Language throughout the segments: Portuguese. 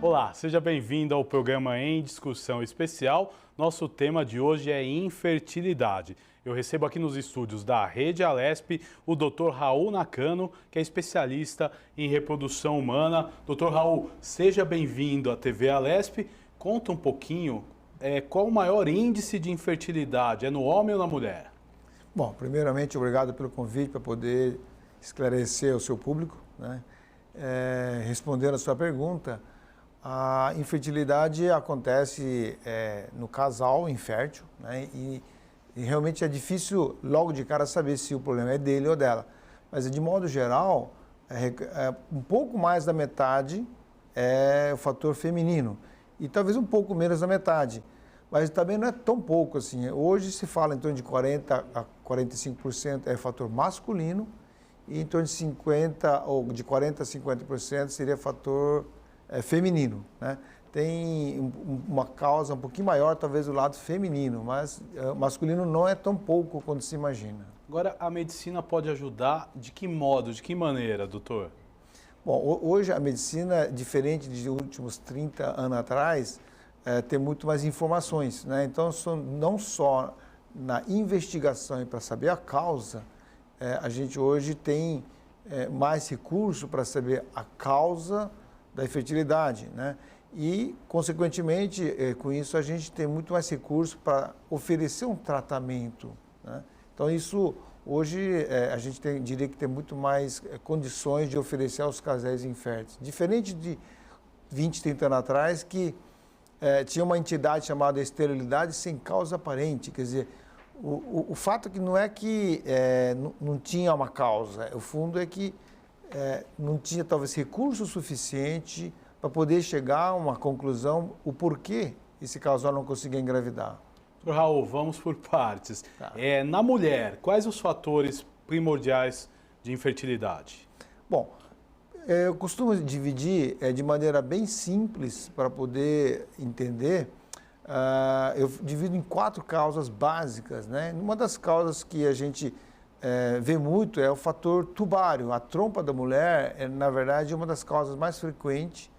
Olá, seja bem-vindo ao programa Em Discussão Especial. Nosso tema de hoje é infertilidade. Eu recebo aqui nos estúdios da Rede Alesp o Dr. Raul Nakano, que é especialista em reprodução humana. Dr. Raul, seja bem-vindo à TV Alesp. Conta um pouquinho qual o maior índice de infertilidade, é no homem ou na mulher? Bom, primeiramente, obrigado pelo convite para poder esclarecer ao seu público, né? Respondendo a sua pergunta, a infertilidade acontece no casal infértil, né? E realmente é difícil logo de cara saber se o problema é dele ou dela. Mas, de modo geral, um pouco mais da metade é o fator feminino e talvez um pouco menos da metade. Mas também não é tão pouco assim. Hoje se fala em torno de 40% a 45% é fator masculino e em torno de 50% ou de 40% a 50% seria fator feminino, né? Tem uma causa um pouquinho maior, talvez, do lado feminino, mas masculino não é tão pouco quanto se imagina. Agora, a medicina pode ajudar de que modo, de que maneira, doutor? Bom, hoje a medicina, diferente de últimos 30 anos atrás, tem muito mais informações, né? Então, não só na investigação e para saber a causa, a gente hoje tem mais recurso para saber a causa da infertilidade, né? E, consequentemente, com isso, a gente tem muito mais recurso para oferecer um tratamento, né? Então, isso, hoje, a gente diria que tem muito mais condições de oferecer aos casais inférteis. Diferente de 20, 30 anos atrás, que tinha uma entidade chamada esterilidade sem causa aparente, quer dizer, o fato que não é que não tinha uma causa, o fundo é que não tinha talvez recurso suficiente para poder chegar a uma conclusão, o porquê esse casal não conseguia engravidar. Doutor Raul, vamos por partes. Tá. Na mulher, quais os fatores primordiais de infertilidade? Bom, eu costumo dividir de maneira bem simples para poder entender. Eu divido em 4 causas básicas, né? Uma das causas que a gente vê muito é o fator tubário. A trompa da mulher, na verdade, é uma das causas mais frequentes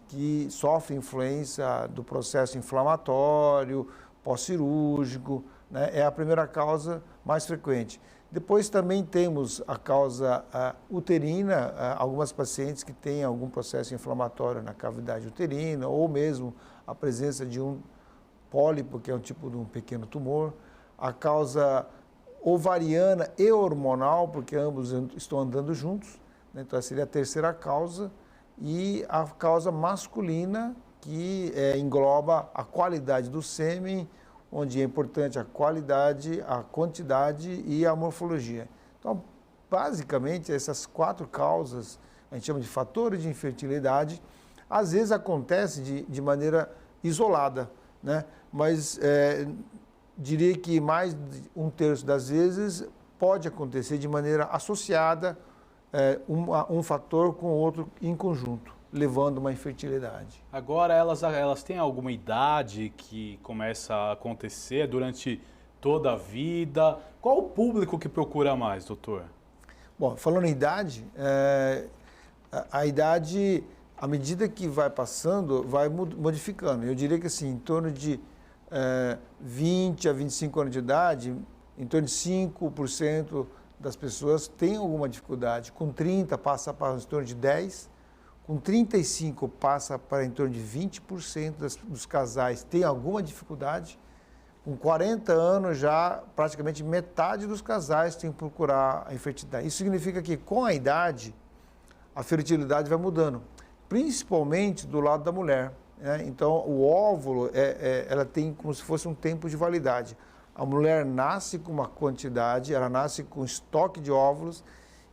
que sofre influência do processo inflamatório, pós-cirúrgico, né? É a primeira causa mais frequente. Depois também temos a causa uterina, algumas pacientes que têm algum processo inflamatório na cavidade uterina ou mesmo a presença de um pólipo, que é um tipo de um pequeno tumor. A causa ovariana e hormonal, porque ambos estão andando juntos, né? Então essa seria a terceira causa. E a causa masculina, que engloba a qualidade do sêmen, onde é importante a qualidade, a quantidade e a morfologia. Então, basicamente, essas 4 causas, a gente chama de fatores de infertilidade, às vezes acontece de maneira isolada, né? Mas diria que mais de 1/3 das vezes pode acontecer de maneira associada, um fator com o outro em conjunto, levando uma infertilidade. Agora, elas têm alguma idade que começa a acontecer durante toda a vida? Qual o público que procura mais, doutor? Bom, falando em idade, a idade, à medida que vai passando, vai modificando. Eu diria que assim, em torno de 20 a 25 anos de idade, em torno de 5% das pessoas têm alguma dificuldade. Com 30 passa para em torno de 10%. Com 35 passa para em torno de 20% dos casais tem alguma dificuldade. Com 40 anos já praticamente metade dos casais tem que procurar a infertilidade. Isso significa que com a idade a fertilidade vai mudando, principalmente do lado da mulher, né? Então o óvulo ela tem como se fosse um tempo de validade. A mulher nasce com uma quantidade, ela nasce com estoque de óvulos.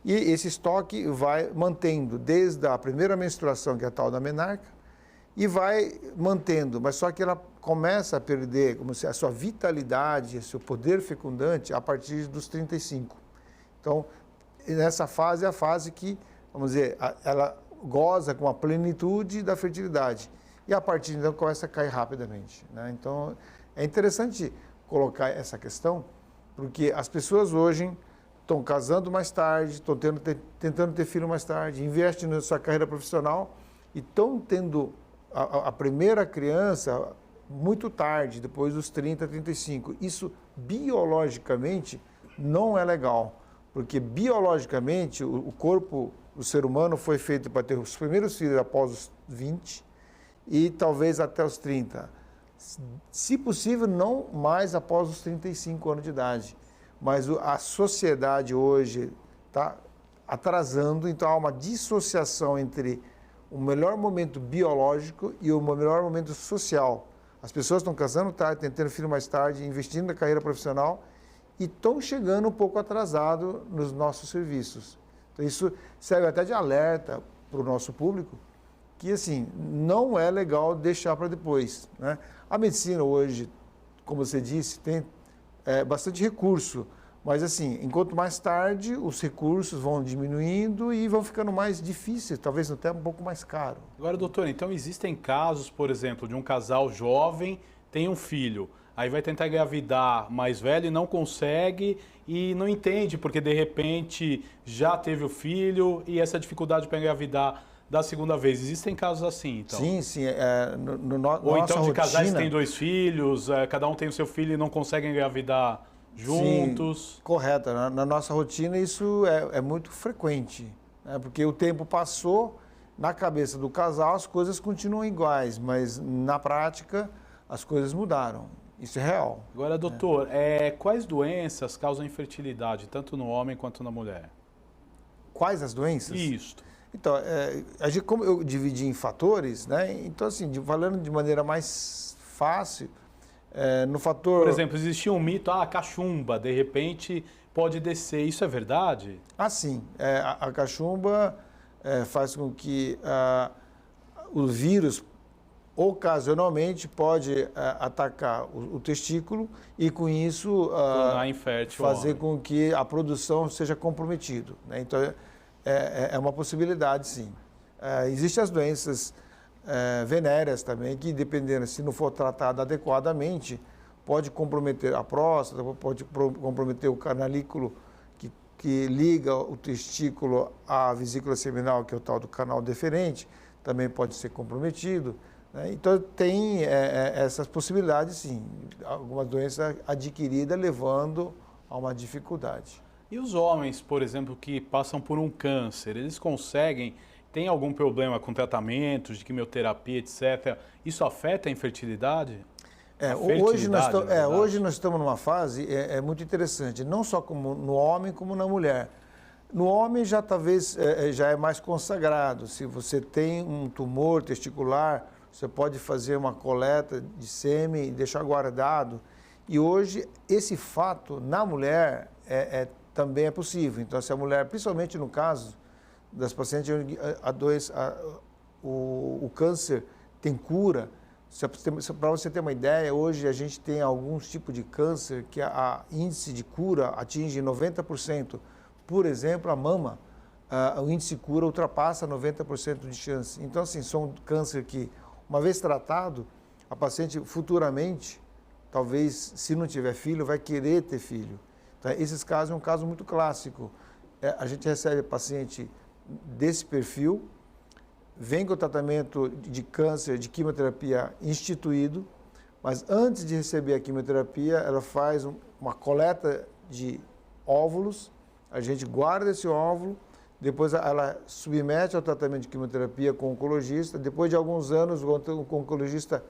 E esse estoque vai mantendo desde a primeira menstruação, que é a tal da menarca, e vai mantendo, mas só que ela começa a perder como se a sua vitalidade, o seu poder fecundante a partir dos 35. Então, nessa fase é a fase que, vamos dizer, ela goza com a plenitude da fertilidade. E a partir de então começa a cair rapidamente, né? Então, é interessante colocar essa questão, porque as pessoas hoje estão casando mais tarde, estão tentando ter filho mais tarde, investem na sua carreira profissional e estão tendo a primeira criança muito tarde, depois dos 30, 35. Isso, biologicamente, não é legal, porque biologicamente o corpo do ser humano foi feito para ter os primeiros filhos após os 20 e talvez até os 30. Se possível, não mais após os 35 anos de idade. Mas a sociedade hoje está atrasando, então há uma dissociação entre o melhor momento biológico e o melhor momento social. As pessoas estão casando tarde, tentando filho mais tarde, investindo na carreira profissional e estão chegando um pouco atrasado nos nossos serviços. Então isso serve até de alerta para o nosso público, que assim, não é legal deixar para depois, né? A medicina hoje, como você disse, tem bastante recurso, mas assim, enquanto mais tarde os recursos vão diminuindo e vão ficando mais difíceis, talvez até um pouco mais caro. Agora, doutor, então existem casos, por exemplo, de um casal jovem tem um filho, aí vai tentar engravidar mais velho e não consegue e não entende, porque de repente já teve o filho e essa dificuldade para engravidar da segunda vez. Existem casos assim, então? Sim, sim. Ou então de rotina, casais que têm 2 filhos, cada um tem o seu filho e não conseguem engravidar juntos. Sim, correto. Na nossa rotina isso é muito frequente, né? Porque o tempo passou, na cabeça do casal as coisas continuam iguais, mas na prática as coisas mudaram. Isso é real. Agora, doutor, quais doenças causam infertilidade, tanto no homem quanto na mulher? Quais as doenças? Isso. Então, como eu dividi em fatores, né? Então, assim, falando de maneira mais fácil, no fator... Por exemplo, existia um mito, cachumba, de repente pode descer. Isso é verdade? Sim. A cachumba faz com que o vírus, ocasionalmente, pode atacar o testículo e, com isso, fazer com que a produção seja comprometida, né? Então, é uma possibilidade, sim. Existem as doenças venéreas também, que, dependendo, se não for tratada adequadamente, pode comprometer a próstata, pode comprometer o canalículo que liga o testículo à vesícula seminal, que é o tal do canal deferente, também pode ser comprometido, né? Então, tem essas possibilidades, sim. Algumas doenças adquiridas levando a uma dificuldade. E os homens, por exemplo, que passam por um câncer, eles conseguem, tem algum problema com tratamentos de quimioterapia, etc. Isso afeta a infertilidade? Hoje nós estamos numa fase muito interessante, não só como no homem, como na mulher. No homem já talvez já é mais consagrado. Se você tem um tumor testicular, você pode fazer uma coleta de sêmen e deixar guardado. E hoje esse fato na mulher também é possível. Então, se a mulher, principalmente no caso das pacientes onde o câncer tem cura, para você ter uma ideia, hoje a gente tem alguns tipos de câncer que a índice de cura atinge 90%. Por exemplo, a mama, o índice de cura ultrapassa 90% de chance. Então, assim, são câncer que, uma vez tratado, a paciente futuramente, talvez, se não tiver filho, vai querer ter filho. Então, esses casos é um caso muito clássico. A gente recebe paciente desse perfil, vem com o tratamento de câncer, de quimioterapia instituído, mas antes de receber a quimioterapia, ela faz uma coleta de óvulos, a gente guarda esse óvulo, depois ela submete ao tratamento de quimioterapia com o oncologista, depois de alguns anos o oncologista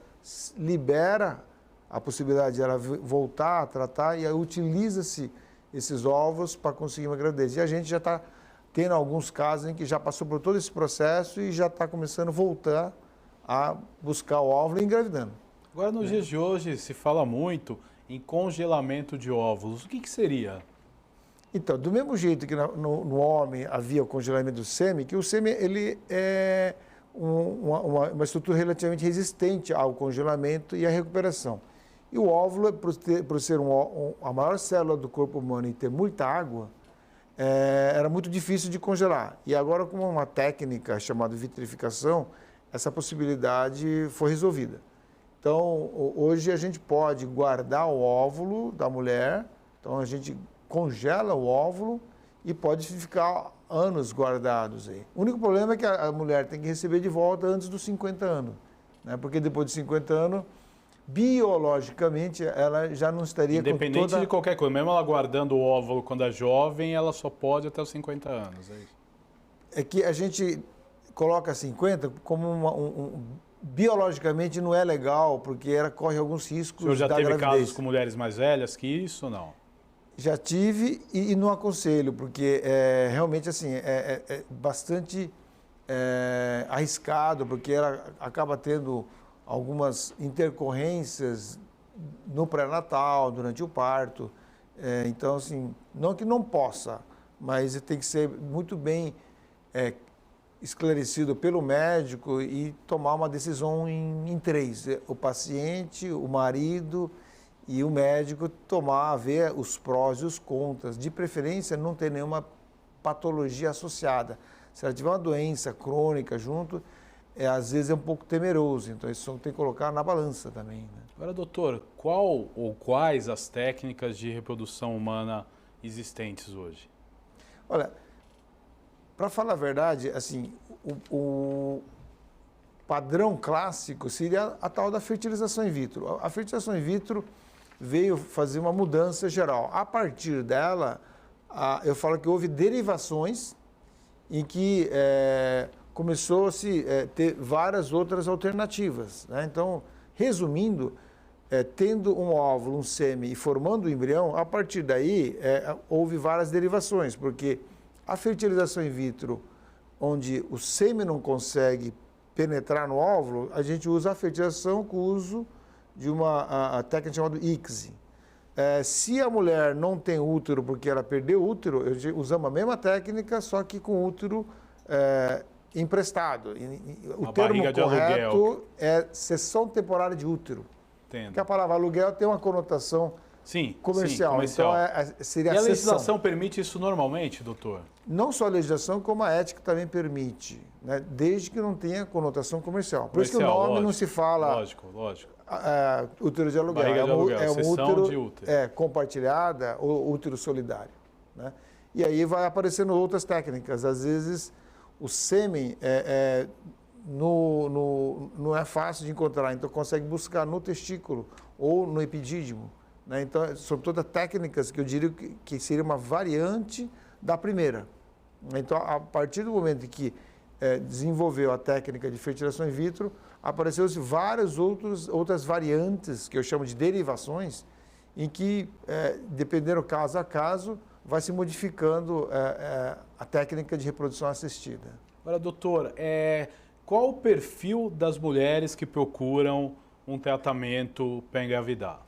libera a possibilidade de ela voltar a tratar e aí utiliza-se esses óvulos para conseguir uma gravidez. E a gente já está tendo alguns casos em que já passou por todo esse processo e já está começando a voltar a buscar o óvulo e engravidando. Agora, nos dias de hoje, se fala muito em congelamento de óvulos. O que seria? Então, do mesmo jeito que no homem havia o congelamento do sêmen, que o sêmen ele é uma estrutura relativamente resistente ao congelamento e à recuperação. E o óvulo, por ser a maior célula do corpo humano e ter muita água, era muito difícil de congelar. E agora, com uma técnica chamada vitrificação, essa possibilidade foi resolvida. Então, hoje a gente pode guardar o óvulo da mulher, então a gente congela o óvulo e pode ficar anos guardados aí. O único problema é que a mulher tem que receber de volta antes dos 50 anos, né? Porque depois de 50 anos, biologicamente, ela já não estaria independente de qualquer coisa, mesmo ela guardando o óvulo quando é jovem, ela só pode até os 50 anos, é isso? É que a gente coloca 50 como biologicamente não é legal, porque ela corre alguns riscos da gravidez. O senhor já teve casos com mulheres mais velhas que isso ou não? Já tive e não aconselho, porque realmente assim, é bastante arriscado, porque ela acaba tendo algumas intercorrências no pré-natal, durante o parto. Então, assim, não que não possa, mas tem que ser muito bem esclarecido pelo médico e tomar uma decisão em três. O paciente, o marido e o médico ver os prós e os contras. De preferência, não ter nenhuma patologia associada. Se ela tiver uma doença crônica junto, às vezes é um pouco temeroso. Então, isso tem que colocar na balança também, né? Agora, doutor, qual ou quais as técnicas de reprodução humana existentes hoje? Olha, para falar a verdade, assim, o padrão clássico seria a tal da fertilização in vitro. A fertilização in vitro veio fazer uma mudança geral. A partir dela, eu falo que houve derivações em que começou a se ter várias outras alternativas, né? Então, resumindo, tendo um óvulo, um sêmen e formando o embrião, a partir daí houve várias derivações, porque a fertilização in vitro, onde o sêmen não consegue penetrar no óvulo, a gente usa a fertilização com o uso de uma técnica chamada ICSI. Se a mulher não tem útero porque ela perdeu o útero, usamos a mesma técnica, só que com útero emprestado. O termo correto é cessão temporária de útero. Entendo. Porque a palavra aluguel tem uma conotação comercial. Comercial. Então, seria e a legislação permite isso normalmente, doutor? Não só a legislação, como a ética também permite, né? Desde que não tenha conotação comercial. Por isso que o nome lógico, não se fala... Lógico. Útero de aluguel. Barriga de aluguel, é um cessão de útero. Compartilhada ou útero solidário, né? E aí vai aparecendo outras técnicas. Às vezes, o sêmen não é fácil de encontrar, então consegue buscar no testículo ou no epidídimo, né? Então, são todas técnicas que eu diria que seria uma variante da primeira. Então, a partir do momento em que desenvolveu a técnica de fertilização in vitro, apareceu-se várias outras variantes, que eu chamo de derivações, em que, dependendo caso a caso, vai se modificando a técnica de reprodução assistida. Agora, doutor, qual o perfil das mulheres que procuram um tratamento para engravidar?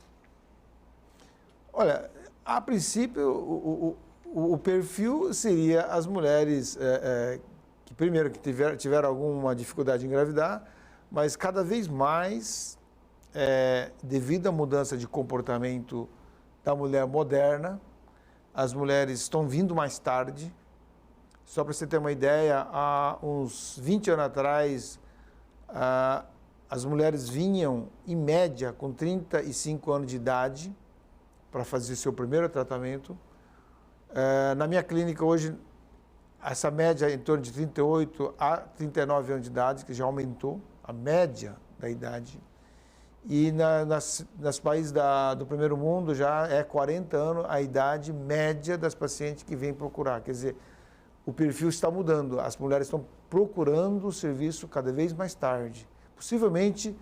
Olha, a princípio, o perfil seria as mulheres que, primeiro, que tiveram alguma dificuldade em engravidar, mas cada vez mais, devido à mudança de comportamento da mulher moderna, as mulheres estão vindo mais tarde. Só para você ter uma ideia, há uns 20 anos atrás, as mulheres vinham, em média, com 35 anos de idade para fazer seu primeiro tratamento. Na minha clínica hoje, essa média é em torno de 38 a 39 anos de idade, que já aumentou a média da idade. E nos países do primeiro mundo já é 40 anos a idade média das pacientes que vêm procurar. Quer dizer, o perfil está mudando. As mulheres estão procurando o serviço cada vez mais tarde. Possivelmente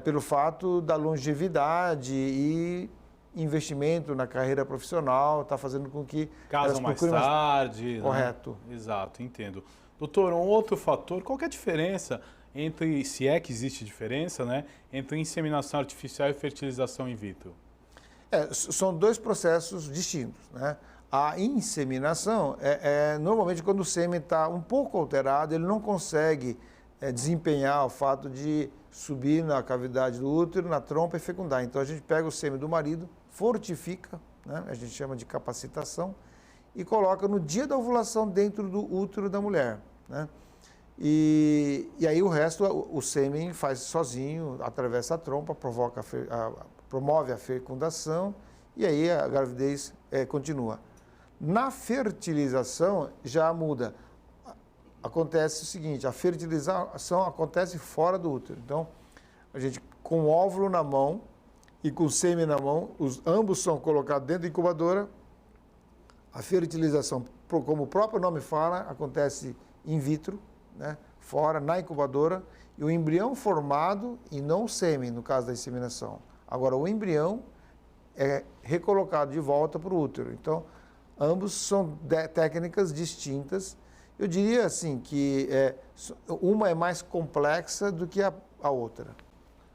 pelo fato da longevidade e investimento na carreira profissional está fazendo com que casam mais tarde. Né? Correto. Exato, entendo. Doutor, um outro fator, qual que é a diferença entre, se é que existe diferença, né, entre inseminação artificial e fertilização in vitro? São dois processos distintos, né? A inseminação normalmente quando o sêmen está um pouco alterado, ele não consegue desempenhar o fato de subir na cavidade do útero, na trompa e fecundar. Então a gente pega o sêmen do marido, fortifica, né? A gente chama de capacitação, e coloca no dia da ovulação dentro do útero da mulher, né? E aí o resto, o sêmen faz sozinho, atravessa a trompa, promove a fecundação e aí a gravidez continua. Na fertilização já muda. Acontece o seguinte, a fertilização acontece fora do útero. Então, a gente com o óvulo na mão e com o sêmen na mão, ambos são colocados dentro da incubadora. A fertilização, como o próprio nome fala, acontece in vitro, né, fora, na incubadora, e o embrião formado e não o sêmen, no caso da inseminação. Agora, o embrião é recolocado de volta para o útero. Então, ambos são técnicas distintas. Eu diria assim que uma é mais complexa do que a outra.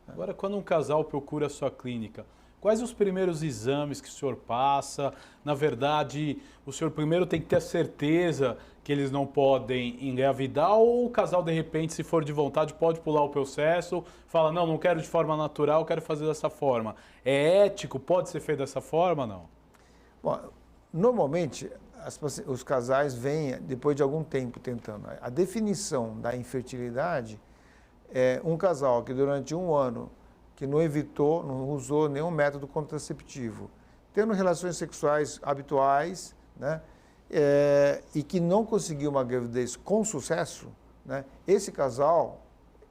Agora, quando um casal procura a sua clínica, quais os primeiros exames que o senhor passa? Na verdade, o senhor primeiro tem que ter a certeza que eles não podem engravidar, ou o casal, de repente, se for de vontade, pode pular o processo, fala, não quero de forma natural, quero fazer dessa forma. É ético? Pode ser feito dessa forma, não? Bom, normalmente, os casais vêm depois de algum tempo tentando. A definição da infertilidade é um casal que durante um ano que não evitou, não usou nenhum método contraceptivo, tendo relações sexuais habituais, né, e que não conseguiu uma gravidez com sucesso, né, esse casal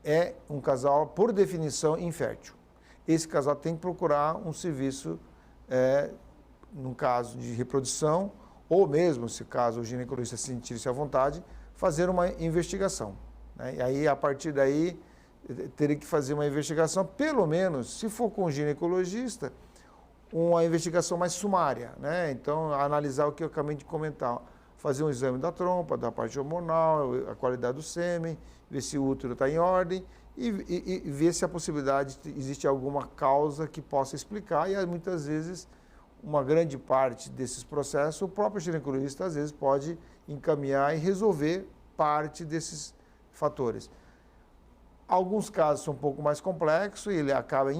é um casal, por definição, infértil. Esse casal tem que procurar um serviço, no caso de reprodução, ou mesmo, se caso o ginecologista sentir-se à vontade, fazer uma investigação, né? E aí, a partir daí, teria que fazer uma investigação, pelo menos, se for com o ginecologista, uma investigação mais sumária, né? Então, analisar o que eu acabei de comentar, fazer um exame da trompa, da parte hormonal, a qualidade do sêmen, ver se o útero está em ordem e ver se a possibilidade, existe alguma causa que possa explicar, e muitas vezes, uma grande parte desses processos, o próprio ginecologista, às vezes, pode encaminhar e resolver parte desses fatores. Alguns casos são um pouco mais complexos e ele acaba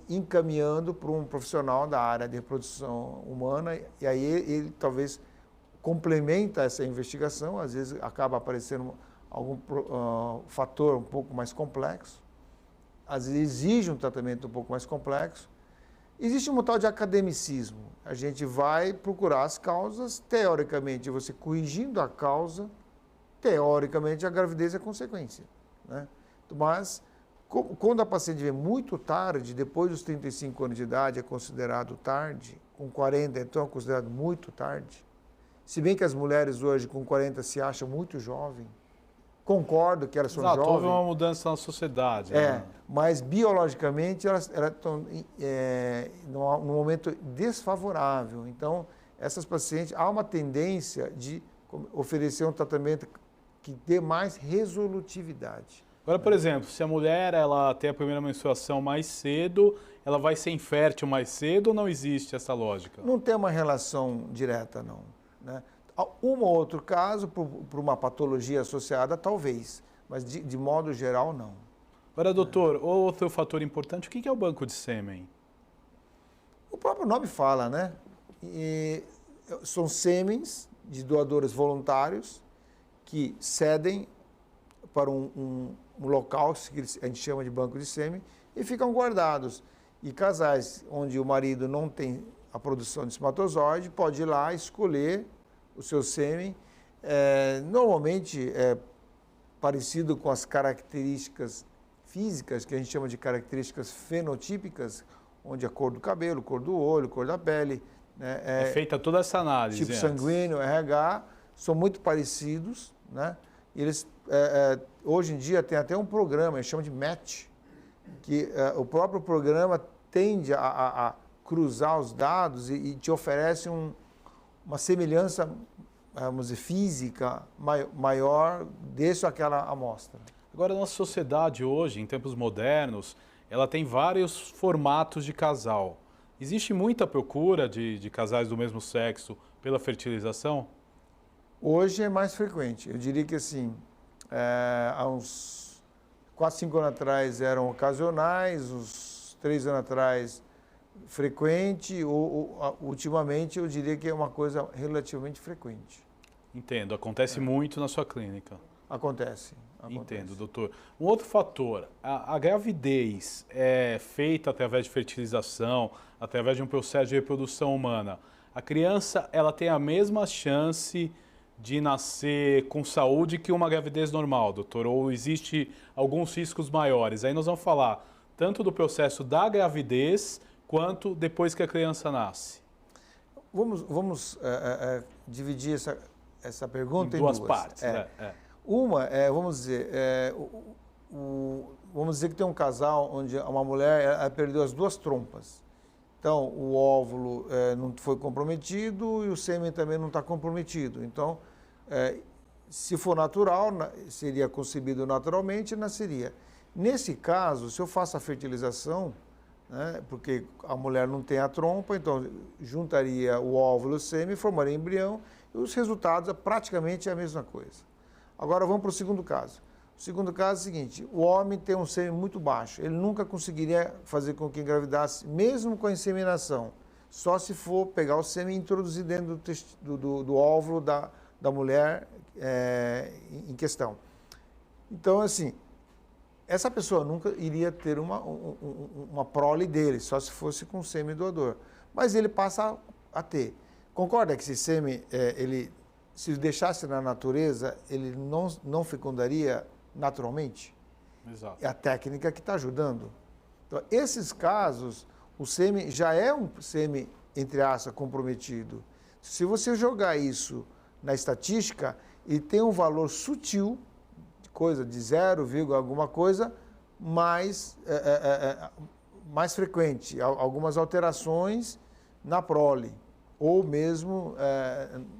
encaminhando para um profissional da área de reprodução humana, e aí ele talvez complementa essa investigação, às vezes acaba aparecendo algum fator um pouco mais complexo, às vezes exige um tratamento um pouco mais complexo. Existe um tal de academicismo. A gente vai procurar as causas, teoricamente, você corrigindo a causa, teoricamente a gravidez é consequência, né? Mas, quando a paciente vem muito tarde, depois dos 35 anos de idade, é considerado tarde, com 40, então é considerado muito tarde. Se bem que as mulheres hoje com 40 se acham muito jovens, concordo que elas são jovens. Houve uma mudança na sociedade. Né? Mas biologicamente elas estão num momento desfavorável. Então, essas pacientes, há uma tendência de oferecer um tratamento que dê mais resolutividade. Agora, por exemplo, se a mulher ela tem a primeira menstruação mais cedo, ela vai ser infértil mais cedo, ou não existe essa lógica? Não tem uma relação direta, não, né? Um ou outro caso, por uma patologia associada, talvez, mas de modo geral, não. Agora, doutor, outro fator importante, o que é o banco de sêmen? O próprio nome fala, né? São sêmens de doadores voluntários que cedem para um local que a gente chama de banco de sêmen e ficam guardados. E casais onde o marido não tem a produção de espermatozoide pode ir lá escolher o seu sêmen, normalmente é parecido com as características físicas, que a gente chama de características fenotípicas, onde a cor do cabelo, cor do olho, cor da pele, né, é feita toda essa análise. Tipo sanguíneo, RH, são muito parecidos, né? E eles, hoje em dia, tem até um programa, chama de match, que o próprio programa tende a cruzar os dados e te oferece uma semelhança, vamos dizer, física maior desse ou aquela amostra. Agora, a nossa sociedade hoje, em tempos modernos, ela tem vários formatos de casal. Existe muita procura de casais do mesmo sexo pela fertilização? Hoje é mais frequente. Eu diria que, assim, há uns 4, 5 anos atrás eram ocasionais, uns 3 anos atrás frequente, ultimamente eu diria que é uma coisa relativamente frequente. Entendo. Acontece muito na sua clínica. Acontece. Entendo, doutor. Um outro fator, a gravidez é feita através de fertilização, através de um processo de reprodução humana. a criança ela tem a mesma chance de nascer com saúde que uma gravidez normal, doutor? Ou existe alguns riscos maiores? Aí nós vamos falar tanto do processo da gravidez quanto depois que a criança nasce. Vamos dividir essa pergunta em duas duas partes. Uma vamos dizer, vamos dizer que tem um casal onde uma mulher ela perdeu as duas trompas. Então, o óvulo não foi comprometido e o sêmen também não está comprometido. Então, se for natural, seria concebido naturalmente e nasceria. Nesse caso, se eu faço a fertilização, né, porque a mulher não tem a trompa, então juntaria o óvulo e o sêmen, formaria embrião e os resultados é praticamente a mesma coisa. Agora vamos para o segundo caso. O segundo caso é o seguinte, o homem tem um sêmen muito baixo, ele nunca conseguiria fazer com que engravidasse, mesmo com a inseminação, só se for pegar o sêmen e introduzir dentro do óvulo da mulher em questão. Então, assim, essa pessoa nunca iria ter uma prole dele, só se fosse com sêmen doador. Mas ele passa a ter. Concorda que esse sêmen, se deixasse na natureza, ele não fecundaria naturalmente? Exato. É a técnica que está ajudando. Então, esses casos, o sêmen já é um sêmen, entre aspas, comprometido. Se você jogar isso na estatística, ele tem um valor sutil, coisa de 0, alguma coisa, mais frequente, algumas alterações na prole, ou mesmo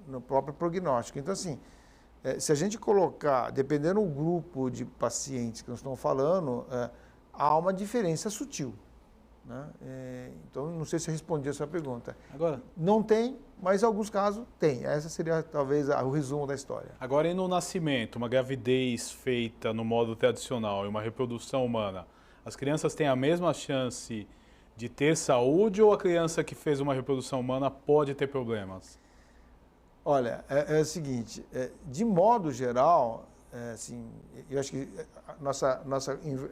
no próprio prognóstico. Então, assim, se a gente colocar, dependendo do grupo de pacientes que nós estamos falando, há uma diferença sutil. Né? Então, não sei se eu respondi a sua pergunta. Agora, não tem, mas em alguns casos tem. Essa seria, talvez, o resumo da história. Agora, e no nascimento, uma gravidez feita no modo tradicional e uma reprodução humana, as crianças têm a mesma chance de ter saúde ou a criança que fez uma reprodução humana pode ter problemas? Olha, é o seguinte, de modo geral, assim, eu acho que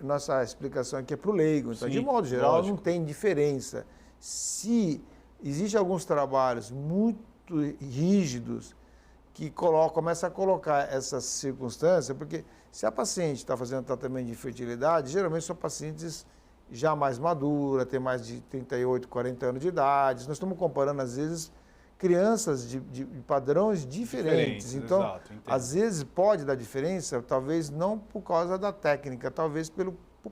nossa explicação aqui é para o leigo. Então, sim, de modo geral, lógico, não tem diferença. Se existem alguns trabalhos muito rígidos que começam a colocar essas circunstâncias, porque se a paciente está fazendo tratamento de infertilidade, geralmente são pacientes já mais maduras, tem mais de 38, 40 anos de idade. Nós estamos comparando, às vezes, crianças de padrões diferentes. Então, exato, às vezes pode dar diferença, talvez não por causa da técnica, talvez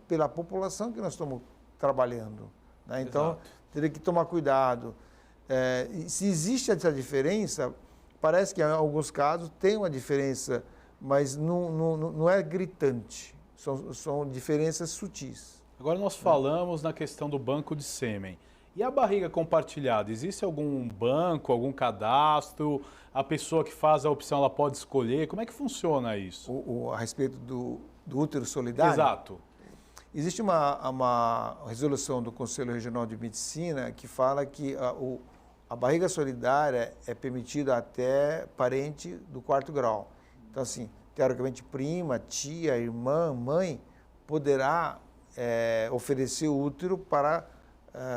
pela população que nós estamos trabalhando. Né? Então, exato, teria que tomar cuidado. Se existe essa diferença, parece que em alguns casos tem uma diferença, mas não é gritante. São diferenças sutis. Agora nós falamos na questão do banco de sêmen. E a barriga compartilhada? Existe algum banco, algum cadastro? A pessoa que faz a opção, ela pode escolher? Como é que funciona isso? A respeito do útero solidário? Exato. Existe uma resolução do Conselho Regional de Medicina que fala que a barriga solidária é permitida até parente do 4º grau. Então, assim, teoricamente, prima, tia, irmã, mãe, poderá oferecer o útero para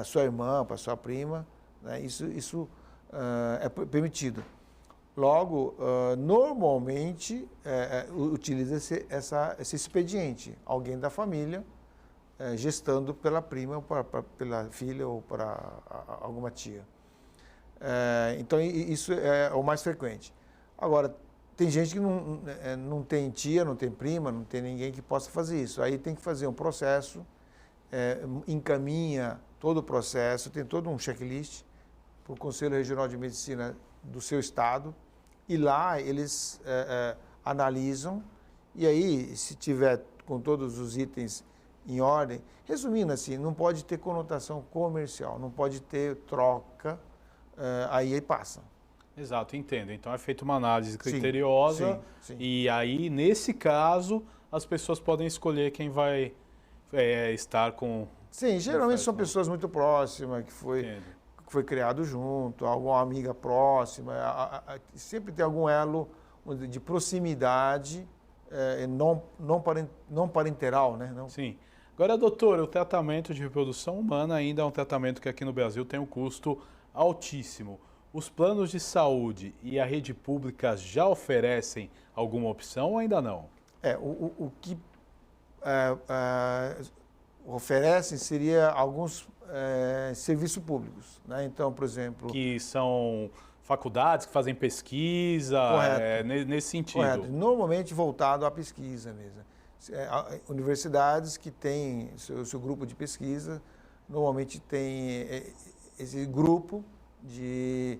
sua irmã, para sua prima, né? Isso é permitido. Logo, normalmente, utiliza-se esse expediente, alguém da família gestando pela prima, ou pela filha ou para alguma tia. Então, isso é o mais frequente. Agora, tem gente que não tem tia, não tem prima, não tem ninguém que possa fazer isso. Aí tem que fazer um processo, encaminha todo o processo, tem todo um checklist para o Conselho Regional de Medicina do seu estado, e lá eles analisam, e aí, se tiver com todos os itens em ordem, resumindo assim, não pode ter conotação comercial, não pode ter troca, aí passa. Exato, entendo. Então é feita uma análise criteriosa, sim. E aí, nesse caso, as pessoas podem escolher quem vai estar com... Sim, geralmente são pessoas muito próximas, que foi criado junto, alguma amiga próxima, sempre tem algum elo de proximidade, não parenteral, né? Não. Sim. Agora, doutor, o tratamento de reprodução humana ainda é um tratamento que aqui no Brasil tem um custo altíssimo. Os planos de saúde e a rede pública já oferecem alguma opção ou ainda não? O que oferecem seria alguns serviços públicos, né? Então, por exemplo... Que são faculdades que fazem pesquisa, nesse sentido. Correto, normalmente voltado à pesquisa mesmo. Universidades que têm seu grupo de pesquisa, normalmente tem esse grupo de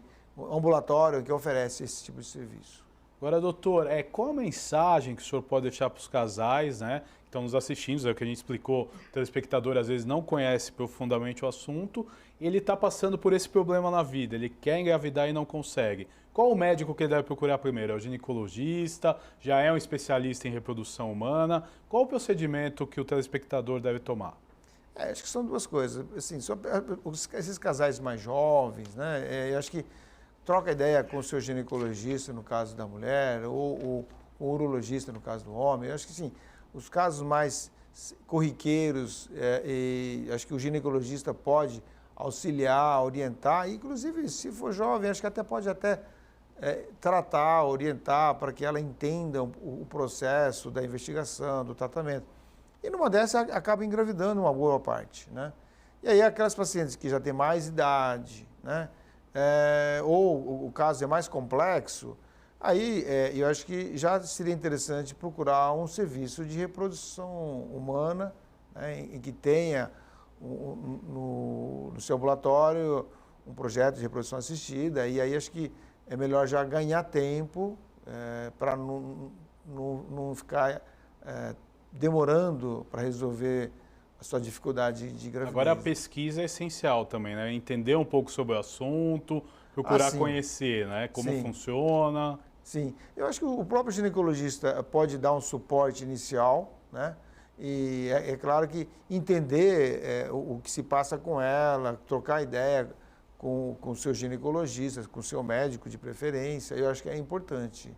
ambulatório que oferece esse tipo de serviço. Agora, doutor, qual a mensagem que o senhor pode deixar para os casais, né, que estão nos assistindo? É o que a gente explicou, o telespectador às vezes não conhece profundamente o assunto, e ele está passando por esse problema na vida, ele quer engravidar e não consegue. Qual o médico que ele deve procurar primeiro? É o ginecologista? Já é um especialista em reprodução humana? Qual o procedimento que o telespectador deve tomar? Acho que são duas coisas. Assim, esses casais mais jovens, né, eu acho que troca ideia com o seu ginecologista, no caso da mulher, ou o urologista, no caso do homem. Eu acho que, sim, os casos mais corriqueiros, acho que o ginecologista pode auxiliar, orientar, inclusive, se for jovem, acho que até pode tratar, orientar, para que ela entenda o processo da investigação, do tratamento. E numa dessas, acaba engravidando uma boa parte, né? E aí, aquelas pacientes que já têm mais idade, né? Ou o caso é mais complexo, aí eu acho que já seria interessante procurar um serviço de reprodução humana, né, em que tenha no seu ambulatório um projeto de reprodução assistida, e aí acho que é melhor já ganhar tempo para não ficar demorando para resolver a sua dificuldade de gravidez. Agora a pesquisa é essencial também, né? Entender um pouco sobre o assunto, procurar conhecer, né? Como funciona. Sim, eu acho que o próprio ginecologista pode dar um suporte inicial, né? E é claro que entender o que se passa com ela, trocar ideia com o seu ginecologista, com o seu médico de preferência, eu acho que é importante.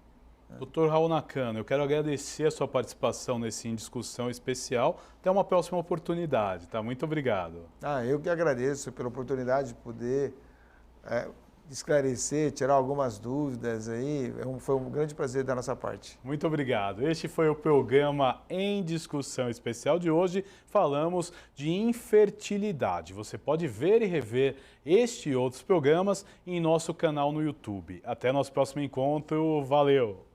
Dr. Raul Nakano, eu quero agradecer a sua participação nesse Em Discussão especial. Até uma próxima oportunidade, tá? Muito obrigado. Eu que agradeço pela oportunidade de poder esclarecer, tirar algumas dúvidas aí. Foi um grande prazer da nossa parte. Muito obrigado. Este foi o programa Em Discussão especial de hoje. Falamos de infertilidade. Você pode ver e rever este e outros programas em nosso canal no YouTube. Até nosso próximo encontro. Valeu!